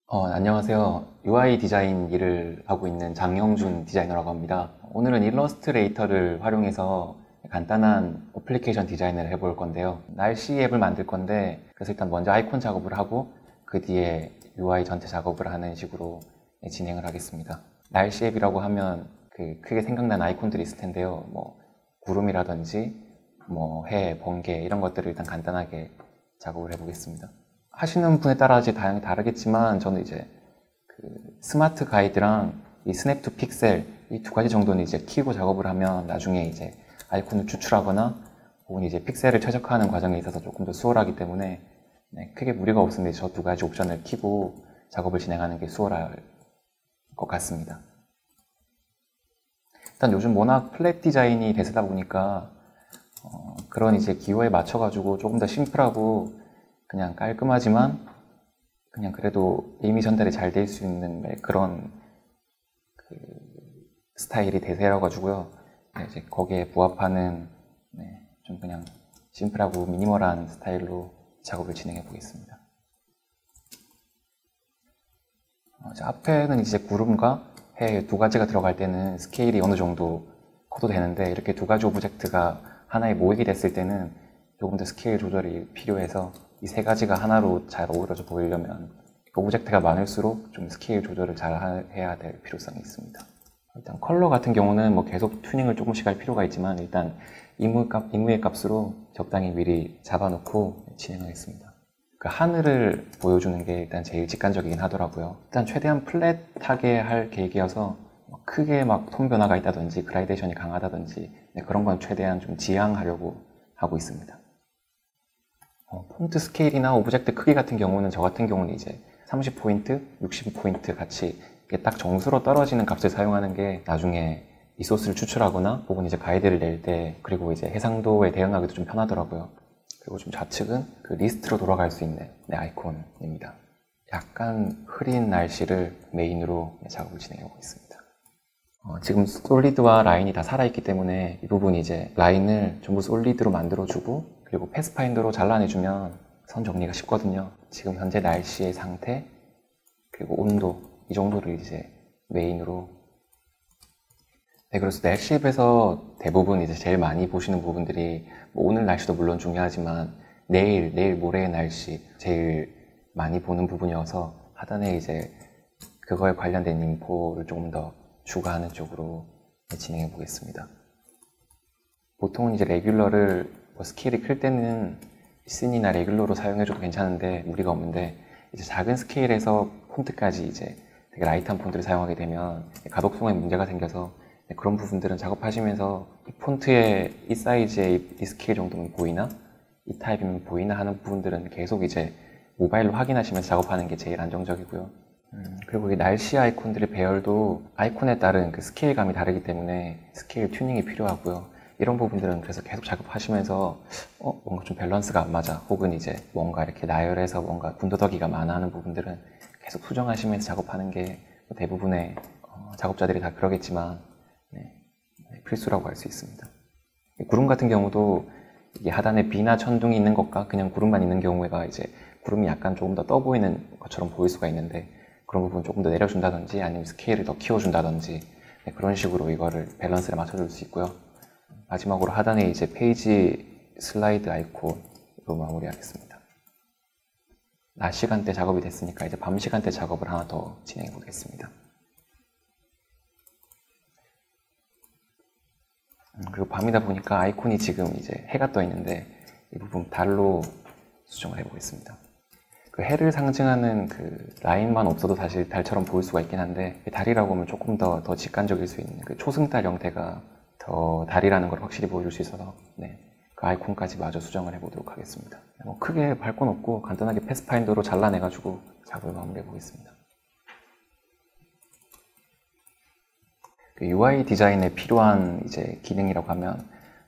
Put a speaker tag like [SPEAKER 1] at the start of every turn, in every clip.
[SPEAKER 1] 안녕하세요. UI 디자인 일을 하고 있는 장영준 디자이너라고 합니다. 오늘은 일러스트레이터를 활용해서 간단한 어플리케이션 디자인을 해볼 건데요. 날씨 앱을 만들 건데, 그래서 일단 먼저 아이콘 작업을 하고 그 뒤에 UI 전체 작업을 하는 식으로 진행을 하겠습니다. 날씨 앱이라고 하면 그 크게 생각나는 아이콘들이 있을 텐데요. 뭐 구름이라든지 뭐 해, 번개 이런 것들을 일단 간단하게 작업을 해보겠습니다. 하시는 분에 따라 이제 다양히 다르겠지만 저는 이제 그 스마트 가이드랑 이 스냅 투 픽셀 이 두 가지 정도는 이제 키고 작업을 하면 나중에 이제 아이콘을 추출하거나 혹은 이제 픽셀을 최적화하는 과정에 있어서 조금 더 수월하기 때문에 크게 무리가 없으면 저 두 가지 옵션을 키고 작업을 진행하는 게 수월할 것 같습니다. 일단 요즘 워낙 플랫 디자인이 대세다 보니까 그런 이제 기호에 맞춰가지고 조금 더 심플하고 그냥 깔끔하지만 그냥 그래도 이미 전달이 잘 될 수 있는 그런 그 스타일이 대세라 가지고요. 이제 거기에 부합하는 좀 그냥 심플하고 미니멀한 스타일로 작업을 진행해 보겠습니다. 앞에는 이제 구름과 해 두 가지가 들어갈 때는 스케일이 어느 정도 커도 되는데 이렇게 두 가지 오브젝트가 하나에 모이게 됐을 때는 조금 더 스케일 조절이 필요해서 이 세 가지가 하나로 잘 어우러져 보이려면 오브젝트가 많을수록 좀 스케일 조절을 잘 해야 될 필요성이 있습니다. 일단 컬러 같은 경우는 뭐 계속 튜닝을 조금씩 할 필요가 있지만 일단 임무의 값으로 적당히 미리 잡아놓고 진행하겠습니다. 그 하늘을 보여주는 게 일단 제일 직관적이긴 하더라고요. 일단 최대한 플랫하게 할 계획이어서 크게 막 톤 변화가 있다든지 그라데이션이 강하다든지 그런 건 최대한 좀 지양하려고 하고 있습니다. 폰트 스케일이나 오브젝트 크기 같은 경우는 저 같은 경우는 이제 30포인트, 60포인트 같이 딱 정수로 떨어지는 값을 사용하는 게 나중에 리소스를 추출하거나 혹은 이제 가이드를 낼 때 그리고 이제 해상도에 대응하기도 좀 편하더라고요. 그리고 좀 좌측은 그 리스트로 돌아갈 수 있는 아이콘입니다. 약간 흐린 날씨를 메인으로 작업을 진행하고 있습니다. 지금 솔리드와 라인이 다 살아있기 때문에 이 부분 이제 라인을 전부 솔리드로 만들어주고 그리고 패스파인더로 잘라내주면 선 정리가 쉽거든요. 지금 현재 날씨의 상태 그리고 온도 이 정도를 이제 메인으로 그래서 날씨 앱에서 대부분 이제 제일 많이 보시는 부분들이 뭐 오늘 날씨도 물론 중요하지만 내일 모레의 날씨 제일 많이 보는 부분이어서 하단에 이제 그거에 관련된 인포를 조금 더 추가하는 쪽으로 진행해 보겠습니다. 보통은 이제 레귤러를 스케일이 클 때는 씬이나 레귤러로 사용해줘도 괜찮은데 무리가 없는데 이제 작은 스케일에서 폰트까지 이제 되게 라이트한 폰트를 사용하게 되면 가독성에 문제가 생겨서 그런 부분들은 작업하시면서 이 폰트의 이 사이즈의 이 스케일 정도면 보이나 이 타입이면 보이나 하는 부분들은 계속 이제 모바일로 확인하시면서 작업하는 게 제일 안정적이고요. 그리고 이 날씨 아이콘들의 배열도 아이콘에 따른 그 스케일감이 다르기 때문에 스케일 튜닝이 필요하고요. 이런 부분들은 그래서 계속 작업하시면서 뭔가 좀 밸런스가 안 맞아 혹은 이제 뭔가 이렇게 나열해서 뭔가 군더더기가 많아 하는 부분들은 계속 수정하시면서 작업하는 게 대부분의 작업자들이 다 그러겠지만 필수라고 할 수 있습니다. 구름 같은 경우도 이게 하단에 비나 천둥이 있는 것과 그냥 구름만 있는 경우가 이제 구름이 약간 조금 더 떠 보이는 것처럼 보일 수가 있는데 그런 부분 조금 더 내려준다든지 아니면 스케일을 더 키워준다든지 그런 식으로 이거를 밸런스를 맞춰줄 수 있고요. 마지막으로 하단에 이제 페이지 슬라이드 아이콘으로 마무리하겠습니다. 낮 시간대 작업이 됐으니까 이제 밤 시간대 작업을 하나 더 진행해 보겠습니다. 그리고 밤이다 보니까 아이콘이 지금 이제 해가 떠 있는데 이 부분 달로 수정을 해보겠습니다. 그 해를 상징하는 그 라인만 없어도 사실 달처럼 보일 수가 있긴 한데 달이라고 하면 조금 더 직관적일 수 있는 그 초승달 형태가 더 달이라는 걸 확실히 보여줄 수 있어서 그 아이콘까지 마저 수정을 해보도록 하겠습니다. 뭐 크게 발 건 없고 간단하게 패스파인더로 잘라내가지고 작업을 마무리해 보겠습니다. 그 UI 디자인에 필요한 이제 기능이라고 하면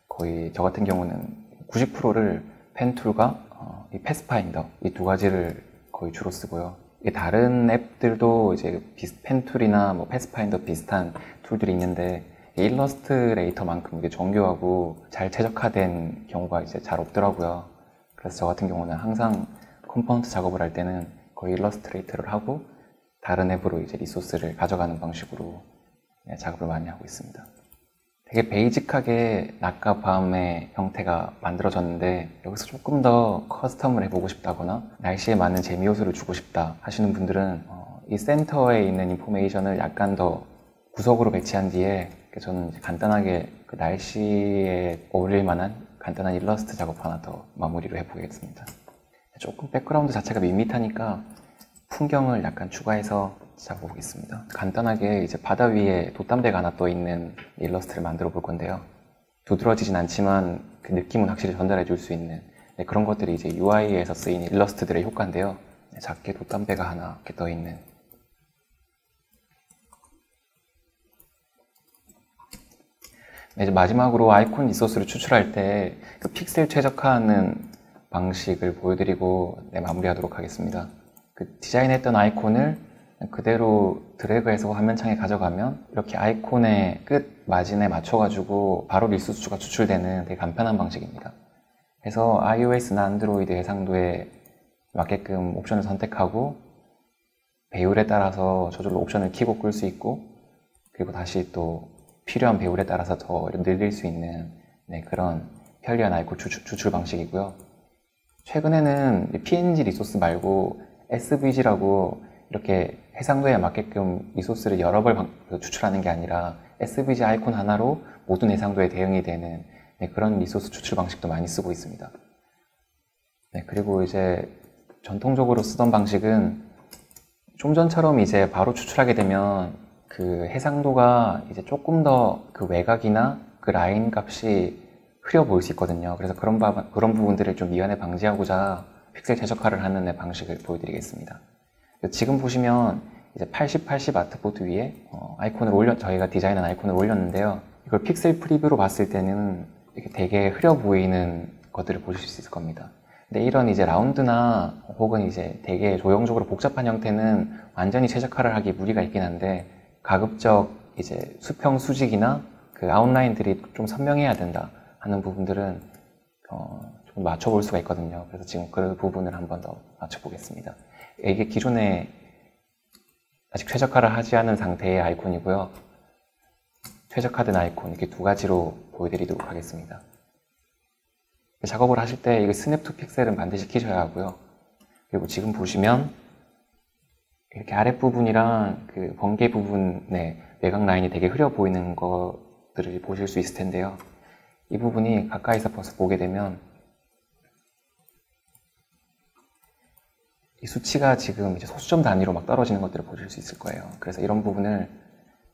[SPEAKER 1] 거의 저 같은 경우는 90%를 펜 툴과 이 패스파인더 이 두 가지를 거의 주로 쓰고요. 다른 앱들도 이제 펜 툴이나 뭐 패스파인더 비슷한 툴들이 있는데 일러스트레이터만큼 이게 정교하고 잘 최적화된 경우가 이제 잘 없더라고요. 그래서 저 같은 경우는 항상 컴포넌트 작업을 할 때는 거의 일러스트레이터를 하고 다른 앱으로 이제 리소스를 가져가는 방식으로 작업을 많이 하고 있습니다. 되게 베이직하게 낮과 밤의 형태가 만들어졌는데 여기서 조금 더 커스텀을 해보고 싶다거나 날씨에 맞는 재미 요소를 주고 싶다 하시는 분들은 이 센터에 있는 인포메이션을 약간 더 구석으로 배치한 뒤에 저는 이제 간단하게 그 날씨에 어울릴 만한 간단한 일러스트 작업 하나 더 마무리로 해보겠습니다. 조금 백그라운드 자체가 밋밋하니까 풍경을 약간 추가해서 잡아보겠습니다. 간단하게 이제 바다 위에 돛담배가 하나 떠 있는 일러스트를 만들어 볼 건데요. 두드러지진 않지만 그 느낌은 확실히 전달해 줄 수 있는 그런 것들이 이제 UI에서 쓰인 일러스트들의 효과인데요. 작게 돛담배가 하나 이렇게 떠 있는. 이제 마지막으로 아이콘 리소스를 추출할 때 그 픽셀 최적화하는 방식을 보여드리고 마무리하도록 하겠습니다. 그 디자인했던 아이콘을 그대로 드래그해서 화면창에 가져가면 이렇게 아이콘의 끝 마진에 맞춰가지고 바로 리소스가 추출되는 되게 간편한 방식입니다. 그래서 iOS나 안드로이드 해상도에 맞게끔 옵션을 선택하고 배율에 따라서 저절로 옵션을 켜고 끌 수 있고 그리고 다시 또 필요한 배율에 따라서 더 늘릴 수 있는 그런 편리한 아이콘 추출 방식이고요. 최근에는 PNG 리소스 말고 SVG라고 이렇게 해상도에 맞게끔 리소스를 여러 번 추출하는 게 아니라 SVG 아이콘 하나로 모든 해상도에 대응이 되는 그런 리소스 추출 방식도 많이 쓰고 있습니다. 그리고 이제 전통적으로 쓰던 방식은 좀 전처럼 이제 바로 추출하게 되면 그 해상도가 이제 조금 더 그 외곽이나 그 라인 값이 흐려 보일 수 있거든요. 그래서 그런 부분들을 좀 미연에 방지하고자 픽셀 최적화를 하는 방식을 보여드리겠습니다. 지금 보시면 이제 8080 아트보드 위에 저희가 디자인한 아이콘을 올렸는데요. 이걸 픽셀 프리뷰로 봤을 때는 이렇게 되게 흐려 보이는 것들을 보실 수 있을 겁니다. 근데 이런 이제 라운드나 혹은 이제 되게 조형적으로 복잡한 형태는 완전히 최적화를 하기 무리가 있긴 한데 가급적 이제 수평 수직이나 그 아웃라인들이 좀 선명해야 된다 하는 부분들은 좀 맞춰볼 수가 있거든요. 그래서 지금 그 부분을 한 번 더 맞춰보겠습니다. 이게 기존에 아직 최적화를 하지 않은 상태의 아이콘이고요. 최적화된 아이콘 이렇게 두 가지로 보여드리도록 하겠습니다. 작업을 하실 때 이게 스냅 투 픽셀은 반드시 켜셔야 하고요. 그리고 지금 보시면 이렇게 아랫부분이랑 그 번개 부분의 외곽 라인이 되게 흐려 보이는 것들을 보실 수 있을 텐데요. 이 부분이 가까이서 보게 되면 이 수치가 지금 이제 소수점 단위로 막 떨어지는 것들을 보실 수 있을 거예요. 그래서 이런 부분을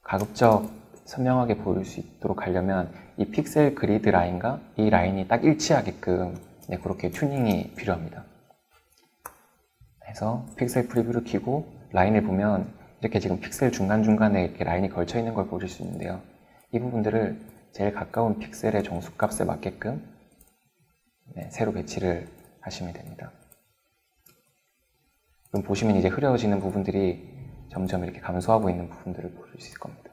[SPEAKER 1] 가급적 선명하게 보일 수 있도록 하려면 이 픽셀 그리드 라인과 이 라인이 딱 일치하게끔 그렇게 튜닝이 필요합니다. 그래서 픽셀 프리뷰를 켜고 라인을 보면 이렇게 지금 픽셀 중간중간에 이렇게 라인이 걸쳐 있는 걸 보실 수 있는데요. 이 부분들을 제일 가까운 픽셀의 정수값에 맞게끔 새로 배치를 하시면 됩니다. 그럼 보시면 이제 흐려지는 부분들이 점점 이렇게 감소하고 있는 부분들을 보실 수 있을 겁니다.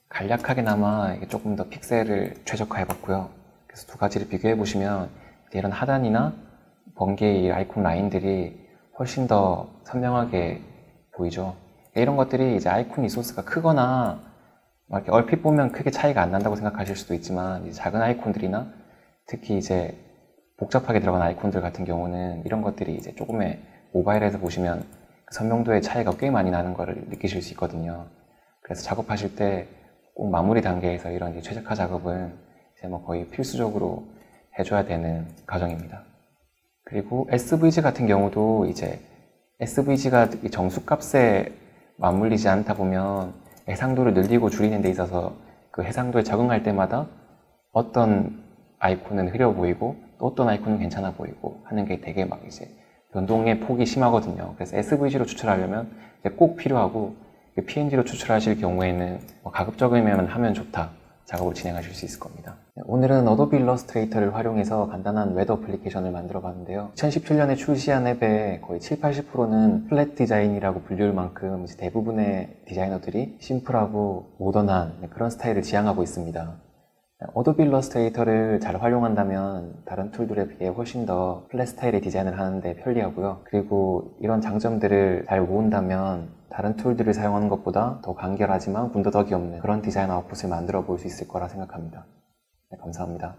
[SPEAKER 1] 간략하게나마 조금 더 픽셀을 최적화해봤고요. 그래서 두 가지를 비교해보시면 이런 하단이나 번개의 아이콘 라인들이 훨씬 더 선명하게 보이죠. 이런 것들이 이제 아이콘 리소스가 크거나 이렇게 얼핏 보면 크게 차이가 안 난다고 생각하실 수도 있지만 이제 작은 아이콘들이나 특히 이제 복잡하게 들어간 아이콘들 같은 경우는 이런 것들이 이제 조금의 모바일에서 보시면 선명도의 차이가 꽤 많이 나는 것을 느끼실 수 있거든요. 그래서 작업하실 때 꼭 마무리 단계에서 이런 이제 최적화 작업은 이제 뭐 거의 필수적으로 해줘야 되는 과정입니다. 그리고 SVG 같은 경우도 이제 SVG가 정수값에 맞물리지 않다 보면 해상도를 늘리고 줄이는 데 있어서 그 해상도에 적응할 때마다 어떤 아이콘은 흐려 보이고 또 어떤 아이콘은 괜찮아 보이고 하는 게 되게 막 이제 변동의 폭이 심하거든요. 그래서 SVG로 추출하려면 꼭 필요하고 PNG로 추출하실 경우에는 가급적이면 하면 좋다 작업을 진행하실 수 있을 겁니다. 오늘은 어도비 일러스트레이터를 활용해서 간단한 웹 어플리케이션을 만들어 봤는데요. 2017년에 출시한 앱의 거의 70~80%는 플랫 디자인이라고 불릴 만큼 이제 대부분의 디자이너들이 심플하고 모던한 그런 스타일을 지향하고 있습니다. 어도비 일러스트레이터를 잘 활용한다면 다른 툴들에 비해 훨씬 더 플랫 스타일의 디자인을 하는데 편리하고요. 그리고 이런 장점들을 잘 모은다면 다른 툴들을 사용하는 것보다 더 간결하지만 군더더기 없는 그런 디자인 아웃풋을 만들어 볼 수 있을 거라 생각합니다. 네, 감사합니다.